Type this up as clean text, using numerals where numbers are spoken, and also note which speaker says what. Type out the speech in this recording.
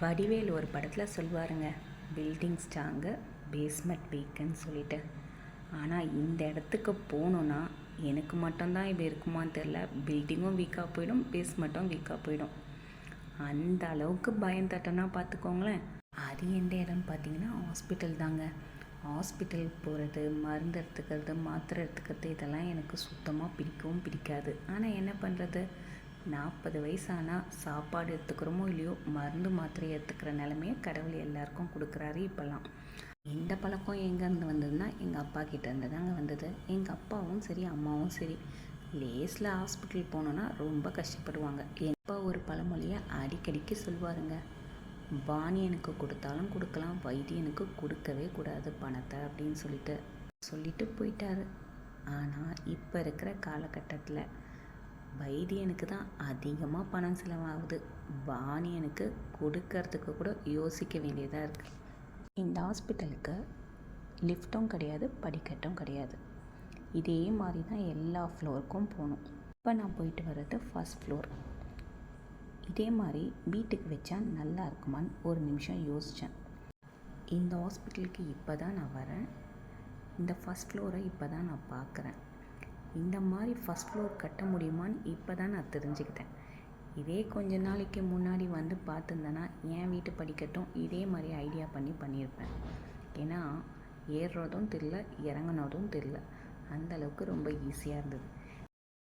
Speaker 1: வடிவேல் ஒரு படத்தில் சொல்லுவாருங்க, building strong basement வீக்குன்னு சொல்லிட்டு. ஆனால் இந்த இடத்துக்கு போகணுன்னா எனக்கு மட்டும்தான் இப்படி இருக்குமான்னு தெரில, பில்டிங்கும் வீக்காக போயிடும், பேஸ்மெண்ட்டும் வீக்காக போயிடும். அந்த அளவுக்கு பயம் தட்டனா பார்த்துக்கோங்களேன். அது எந்த இடம்னு பார்த்தீங்கன்னா ஹாஸ்பிட்டல் தாங்க. ஹாஸ்பிட்டல் போகிறது, மருந்து எடுத்துக்கிறது, மாத்திரை எடுத்துக்கிறது இதெல்லாம் எனக்கு சுத்தமாக பிடிக்கவும் பிடிக்காது. ஆனால் என்ன பண்ணுறது, 40 வயசானால் சாப்பாடு எடுத்துக்கிறோமோ இல்லையோ மருந்து மாத்திரை எடுத்துக்கிற நிலமையை கடவுள் எல்லாருக்கும் கொடுக்குறாரு இப்போல்லாம். இந்த பழக்கம் எங்கேருந்து வந்ததுன்னா எங்கள் அப்பா கிட்டேருந்து தாங்க வந்தது. எங்கள் அப்பாவும் சரி அம்மாவும் சரி லேஸில் ஹாஸ்பிட்டல் போனோன்னா ரொம்ப கஷ்டப்படுவாங்க. என் அப்பா ஒரு பழமொழியை அடிக்கடிக்கு சொல்லுவாருங்க, பாணியனுக்கு கொடுத்தாலும் கொடுக்கலாம், வைத்தியனுக்கு கொடுக்கவே கூடாது பணத்தை அப்படின்னு சொல்லிட்டு போயிட்டாரு. ஆனால் இப்போ இருக்கிற காலகட்டத்தில் வைத்தியனுக்கு தான் அதிகமாக பணம் செலவாகுது, பாணியனுக்கு கொடுக்கறதுக்கு கூட யோசிக்க வேண்டியதாக இருக்குது. இந்த ஹாஸ்பிட்டலுக்கு லிஃப்ட்டும் கிடையாது, படிக்கட்டும் கிடையாது. இதே மாதிரி தான் எல்லா ஃப்ளோருக்கும் போகணும். இப்போ நான் போயிட்டு வர்றது ஃபர்ஸ்ட் ஃப்ளோர். இதே மாதிரி வீட்டுக்கு வச்சா நல்லா இருக்குமான்னு ஒரு நிமிஷம் யோசித்தேன். இந்த ஹாஸ்பிட்டலுக்கு இப்போ தான் நான் வரேன், இந்த ஃபர்ஸ்ட் ஃப்ளோரை இப்போ தான் நான் பார்க்குறேன். இந்த மாதிரி ஃபர்ஸ்ட் ஃப்ளோர் கட்ட முடியுமான்னு இப்போ தான் நான் தெரிஞ்சுக்கிட்டேன். இதே கொஞ்ச நாளைக்கு முன்னாடி வந்து பார்த்துருந்தேன்னா என் வீட்டு படிக்கட்டும் இதே மாதிரி ஐடியா பண்ணியிருப்பேன். ஏன்னா ஏறுறதும் தெரியல, இறங்கினதும் தெரியல, அந்தளவுக்கு ரொம்ப ஈஸியாக இருந்தது.